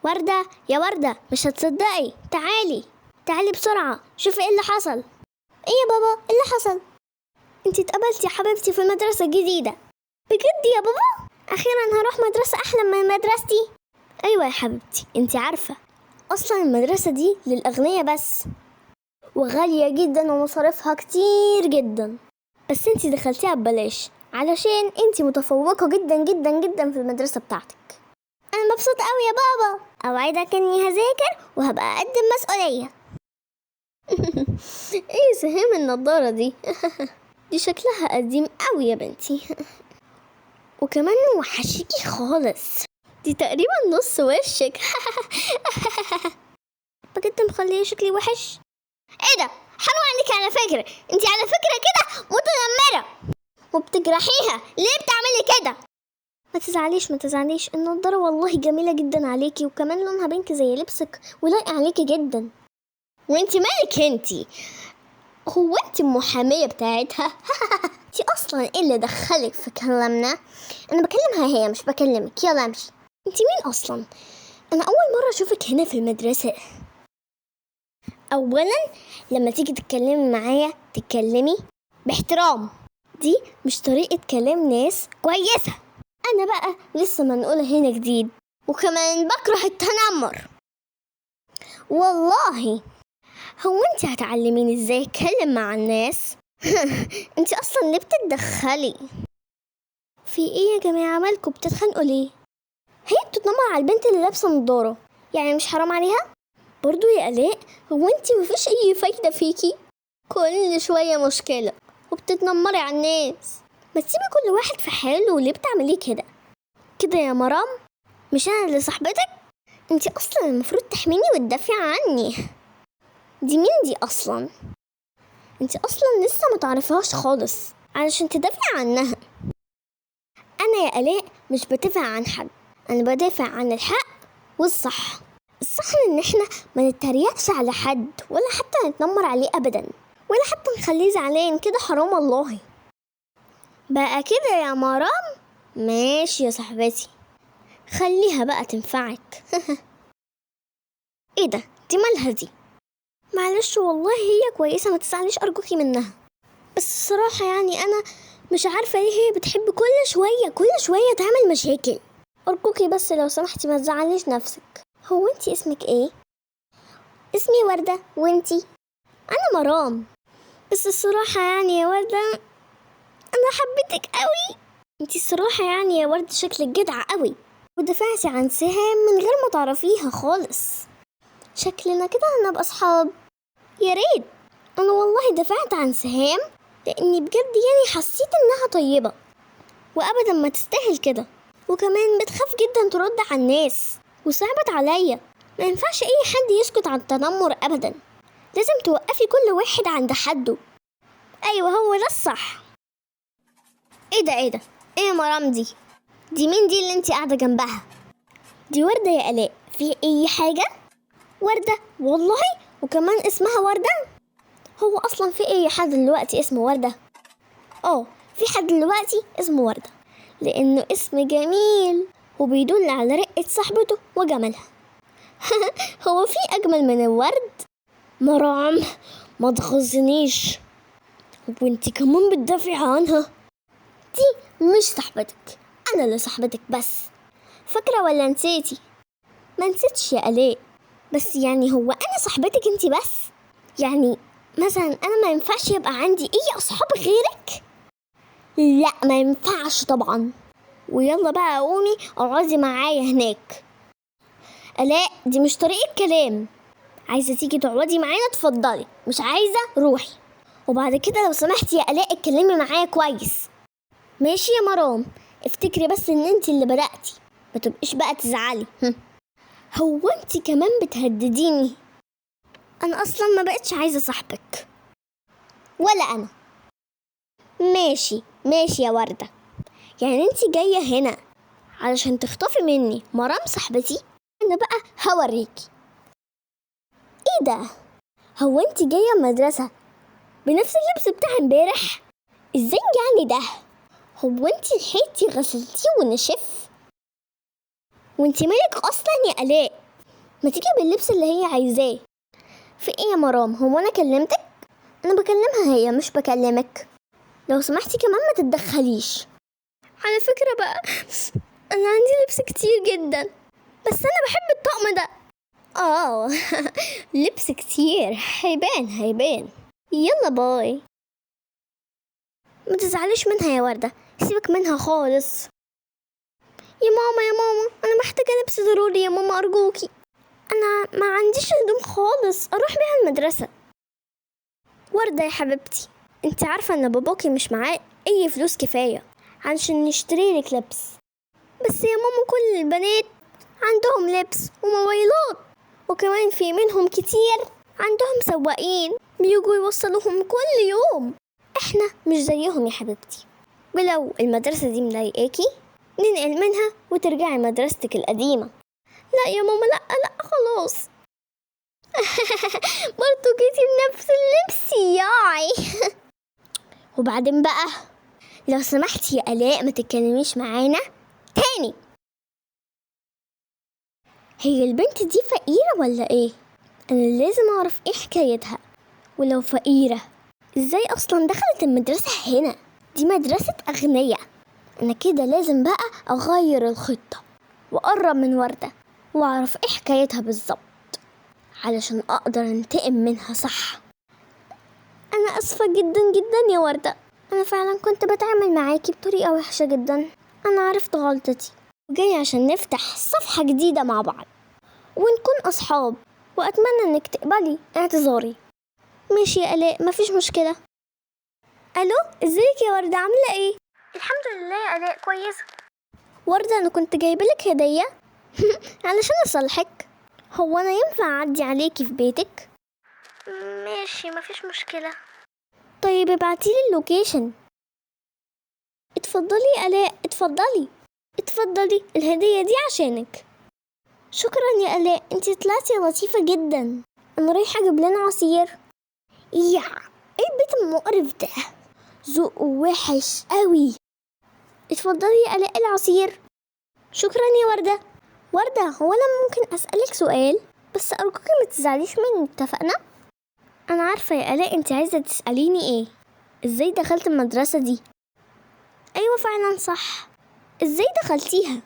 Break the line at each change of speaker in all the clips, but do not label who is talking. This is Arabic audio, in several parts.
وردة يا وردة، مش هتصدقي، تعالي بسرعة، شوفي ايه اللي حصل. ايه يا بابا، ايه اللي حصل؟ انتي اتقبلتي يا حبيبتي في المدرسة الجديدة. بجد يا بابا؟ اخيرا هروح مدرسة احلى من مدرستي. ايوه يا حبيبتي، انتي عارفة اصلا المدرسة دي للاغنياء بس، وغالية جدا ومصاريفها كتير جدا، بس انتي دخلتيها ببلاش علشان انتي متفوقة جدا جدا جدا في المدرسة بتاعتك. انا مبسوطة قوي يا بابا، اوعدك اني هذاكر وهبقى اقدم مسؤولية. ايه سهام النضارة دي؟ دي شكلها قديم قوي يا بنتي. وكمان وحشيكي خالص، دي تقريبا نص وشك. بجد مخليه شكلي وحش. ايه ده؟ حلو عليك على فكرة، انتي على فكرة كده متنمرة وبتجرحيها، ليه بتعملي كده؟ ما تزعليش، النضارة والله جميلة جدا عليكي، وكمان لونها بينك زي لبسك ولايقة عليكي جدا. وانتي مالك انتي؟ هو انتي المحامية بتاعتها؟ انتي اصلا ايه اللي دخلك في كلامنا؟ انا بكلمها هي مش بكلمك، يلا امشي. انتي مين اصلا؟ انا اول مرة اشوفك هنا في المدرسة. اولا لما تيجي تتكلمي معايا تتكلمي باحترام، دي مش طريقة كلام ناس كويسة. انا بقى لسه منقولة هنا جديد، وكمان بكره التنمر والله. هو انت هتعلميني ازاي اتكلم مع الناس؟ انت اصلا ليه بتتدخلي؟ في ايه يا جماعة، مالكوا بتتخانقوا ليه؟ هي بتتنمر على البنت اللي لابسة نضارة، يعني مش حرام عليها؟ برضو يا آلاء، هو انت مفيش اي فايدة فيكي؟ كل شوية مشكلة وبتتنمري على الناس. ما تسيبي كل واحد في حاله، وليه بتعمليه كده يا مرام؟ مش انا اللي صاحبتك؟ انت اصلا المفروض تحميني وتدافعي عني. دي مين دي اصلا؟ انت اصلا لسه متعرفهاش خالص علشان تدافعي عنها. انا يا آلاء مش بدافع عن حد، انا بدافع عن الحق والصح. الصح ان احنا ما نتريقش على حد، ولا حتى نتنمر عليه ابدا، ولا حتى نخليه زعلان، كده حرام والله. بقى كده يا مرام؟ ماشي يا صاحبتي، خليها بقى تنفعك. ايه ده؟ دي مالها دي؟ معلش والله هي كويسة، ما تزعليش أرجوكي منها، بس الصراحة يعني أنا مش عارفة ليه هي بتحب كل شوية تعمل مشاكل. أرجوكي بس لو سمحتي ما تزعليش نفسك. هو انتي اسمك ايه؟ اسمي وردة، وانتي؟ أنا مرام. بس الصراحة يعني يا وردة أنا حبيتك قوي. انتي الصراحة يعني يا وردة شكلك جدعة قوي، ودفعتي عن سهام من غير ما تعرفيها خالص. شكلنا كده هنبقى أصحاب. يا ريت. أنا والله دفعت عن سهام لأني بجد يعني حسيت إنها طيبة وأبدا ما تستاهل كده، وكمان بتخاف جدا ترد على الناس، وصعبت عليا. ما ينفعش أي حد يسكت عن التنمر أبدا، لازم توقفي كل واحد عند حده. أيوة هو ده الصح. إيه ده إيه يا مرام دي مين دي اللي انتي قاعدة جنبها؟ دي وردة يا آلاء، في أي حاجة؟ وردة والله، وكمان اسمها وردة؟ هو اصلا في اي حد دلوقتي اسمه وردة؟ في حد دلوقتي اسمه وردة لانه اسم جميل وبيدل على رقة صاحبته وجمالها. هو في اجمل من الورد؟ مرام ما تغزنيش، وانتي كمان بتدافعي عنها. دي مش صاحبتك، انا اللي صاحبتك بس، فاكرة ولا نسيتي؟ ما نسيتش يا آلاء، بس يعني هو انا صاحبتك انتي بس؟ يعني مثلا انا ما ينفعش يبقى عندي اي اصحاب غيرك؟ لا ما ينفعش طبعا. ويلا بقى قومي اقعدي معايا هناك. الاء دي مش طريقة كلام، عايزة تيجي تقعدي معانا اتفضلي، مش عايزة روحي. وبعد كده لو سمحتي يا الاء اتكلمي معايا كويس. ماشي يا مرام، افتكري بس ان انت اللي بدأتي، ما تبقيش بقى تزعلي. هو انت كمان بتهدديني؟ انا اصلا ما بقتش عايزة صاحبك، ولا انا. ماشي يا وردة، يعني انت جاية هنا علشان تخطفي مني مرام صاحبتي؟ انا بقى هوريكي. ايه ده؟ هو انت جاية المدرسة بنفس اللبس بتاع امبارح؟ ازاي يعني ده؟ هو انت لحقتي غسلتيه ونشف؟ وانت مالك اصلا يا آلاء؟ ما تيجي باللبس اللي هي عايزاه. في ايه يا مرام؟ هو انا كلمتك؟ انا بكلمها هي، مش بكلمك. لو سمحتي كمان ما تتدخليش. على فكرة بقى انا عندي لبس كتير جدا، بس انا بحب الطقم ده. لبس كتير، هيبان. يلا باي. ما تزعليش منها يا وردة، سيبك منها خالص. يا ماما انا محتاجة لبس ضروري يا ماما ارجوكي. انا ما عنديش هدوم خالص اروح بيها المدرسة. وردة يا حبيبتي، انت عارفة ان باباكي مش معاه اي فلوس كفاية عشان نشتري لك لبس. بس يا ماما كل البنات عندهم لبس وموبايلات، وكمان في منهم كتير عندهم سواقين بيجوا يوصلوهم كل يوم. احنا مش زيهم يا حبيبتي. ولو المدرسة دي مضايقاكي ننقل منها وترجعي مدرستك القديمة. لا يا ماما، لا خلاص. برضو جيتي بنفس اللبس ياي. وبعدين بقى لو سمحتي يا آلاء ما تتكلميش معانا تاني. هي البنت دي فقيرة ولا ايه؟ انا لازم اعرف ايه حكايتها. ولو فقيرة ازاي اصلا دخلت المدرسة هنا؟ دي مدرسة اغنياء. انا كده لازم بقى اغير الخطة واقرب من وردة واعرف ايه حكايتها بالظبط علشان اقدر انتقم منها صح. انا اسفة جدا جدا يا وردة، انا فعلا كنت بتعامل معاكي بطريقة وحشة جدا. انا عرفت غلطتي وجاي عشان نفتح صفحة جديدة مع بعض ونكون اصحاب، واتمنى انك تقبلي اعتذاري. ماشي يا آلاء، مفيش مشكلة. الو، ازيك يا وردة؟ عاملة ايه؟ الحمد لله يا آلاء، كويسة. وردة انا كنت جايبلك هدية علشان اصالحك. هو انا ينفع اعدي عليكي في بيتك؟ ماشي، مفيش مشكلة. طيب ابعتيلي اللوكيشن. اتفضلي يا آلاء، اتفضلي الهدية دي عشانك. شكرا يا آلاء، انتي طلعتي لطيفة جدا. انا رايحة اجيب لنا عصير. ايه البيت المقرف ده؟ ذوقه وحش قوي. اتفضلي يا آلاء العصير. شكرا يا وردة، هو انا ممكن اسألك سؤال؟ بس ارجوكي ما تزعليش مني، اتفقنا؟ انا عارفة يا آلاء انت عايزة تسأليني ايه. ازاي دخلت المدرسة دي؟ ايوه فعلا صح، ازاي دخلتيها؟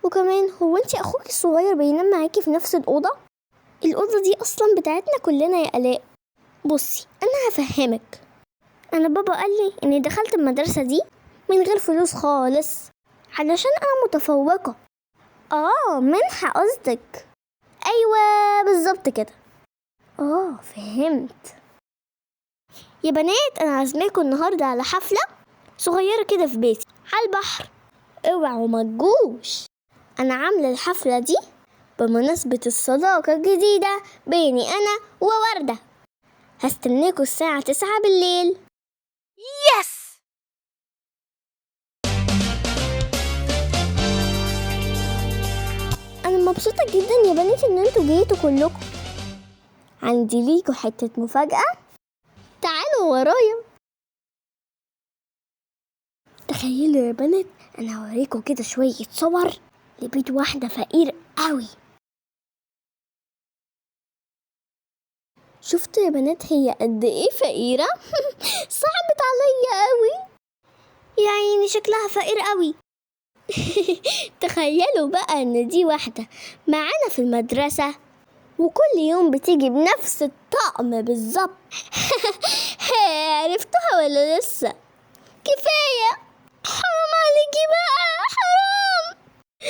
وكمان هو انت اخوك الصغير بينام معاكي في نفس الأوضة دي اصلا بتاعتنا كلنا يا آلاء. بصي انا هفهمك. انا بابا قال لي اني دخلت المدرسة دي من غير فلوس خالص علشان انا متفوقة. منحة قصدك؟ ايوه بالظبط كده. فهمت. يا بنات انا عازماكم النهارده على حفلة صغيرة كده في بيتي على البحر، اوعوا ما تجوش. انا عاملة الحفلة دي بمناسبة الصداقة الجديدة بيني انا ووردة. هستناكوا الساعة 9 بالليل.
يس!
انا مبسوطة جدا يا بنات ان انتوا جيتوا كلكم. عندي ليكوا حتة مفاجأة، تعالوا ورايا. تخيلوا يا بنات، انا هوريكم كده شوية صور لبيت واحدة فقير قوي. شفتوا يا بنات هي قد ايه فقيرة؟ صعبت عليا قوي، يا عيني شكلها فقير قوي. تخيلوا بقى ان دي واحدة معانا في المدرسة وكل يوم بتيجي بنفس الطقم بالظبط. عرفتها ولا لسه؟ كفاية، حرام عليكي بقى، حرام.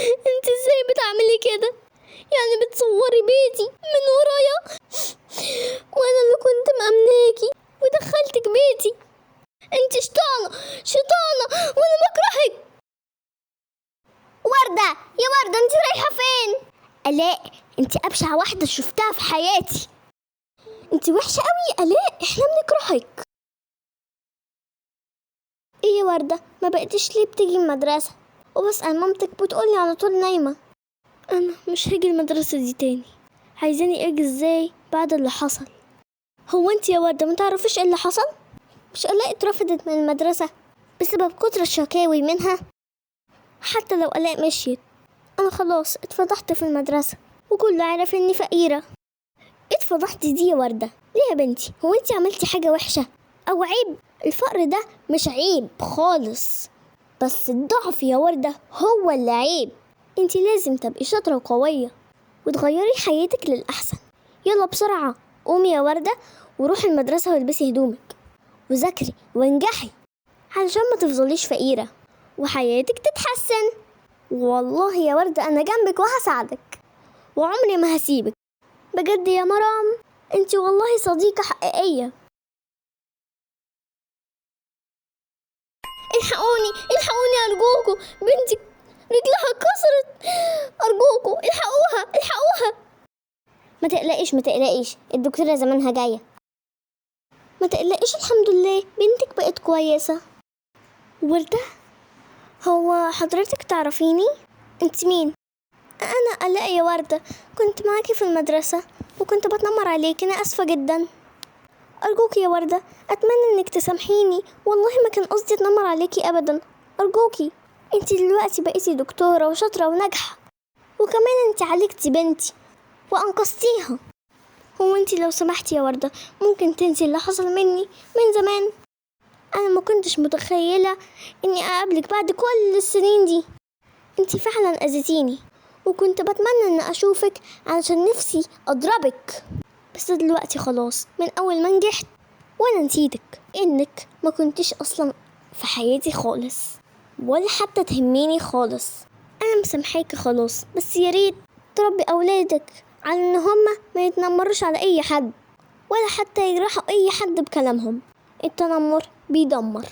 انت ازاي بتعملي كده؟ يعني بتصوري بيتي من ورايا وانا اللي كنت مأمناكي ودخلتك بيتي؟ انت شيطانة وانا بكرهك. وردة يا وردة، انت رايحة فين؟ آلاء انت ابشع واحدة شفتها في حياتي. انت وحشة قوي يا آلاء، احنا بنكرهك. ايه يا وردة، ما بقيتش ليه بتيجي المدرسة؟ وبسأل مامتك بتقولي على طول نايمة. انا مش هاجي المدرسة دي تاني. عايزاني اجي ازاي بعد اللي حصل؟ هو انت يا وردة ما تعرفيش ايه اللي حصل؟ مش آلاء اترفضت من المدرسة بسبب كتر الشكاوي منها؟ حتى لو آلاء مشيت انا خلاص اتفضحت في المدرسة وكله عارف إني فقيرة. اتفضحتي دي يا وردة ليه يا بنتي؟ هو انتي عملتي حاجة وحشة أو عيب؟ الفقر ده مش عيب خالص، بس الضعف يا وردة هو اللي عيب. انتي لازم تبقي شاطرة وقوية وتغيري حياتك للأحسن. يلا بسرعة قومي يا وردة وروحي المدرسة والبسي هدومك وذاكري وانجحي علشان ما تفضليش فقيرة وحياتك تتحسن. والله يا وردة أنا جنبك وهساعدك وعمري ما هسيبك بجد يا مرام، انتي والله صديقة حقيقية. الحقوني الحقوني أرجوكوا، بنتي رجلها اتكسرت، أرجوكوا الحقوها الحقوها. ما تقلقيش الدكتورة زمانها جاية. ما تقلقيش الحمد لله بنتك بقت كويسة. وردة، هو حضرتك تعرفيني؟ انت مين؟ انا الاء يا وردة، كنت معاكي في المدرسة وكنت بتنمر عليكي، انا اسفة جدا. ارجوكي يا وردة اتمنى انك تسامحيني، والله ما كان قصدي اتنمر عليكي ابدا. ارجوكي، انت دلوقتي بقيتي دكتورة وشاطرة وناجحة، وكمان انت عالجتي بنتي وانقذتيها. هو انت لو سمحتي يا وردة ممكن تنسي اللي حصل مني من زمان؟ انا ما كنتش متخيلة اني اقابلك بعد كل السنين دي. انت فعلا اذيتيني وكنت بتمنى ان اشوفك علشان نفسي اضربك، بس دلوقتي خلاص من اول ما نجحت وانا نسيتك، انك ما كنتش اصلا في حياتي خالص ولا حتى تهميني خالص. انا مسامحاكي خلاص، بس يا ريت تربي اولادك على ان هما ما يتنمروش على اي حد ولا حتى يجرحوا اي حد بكلامهم. التنمر بيدمر.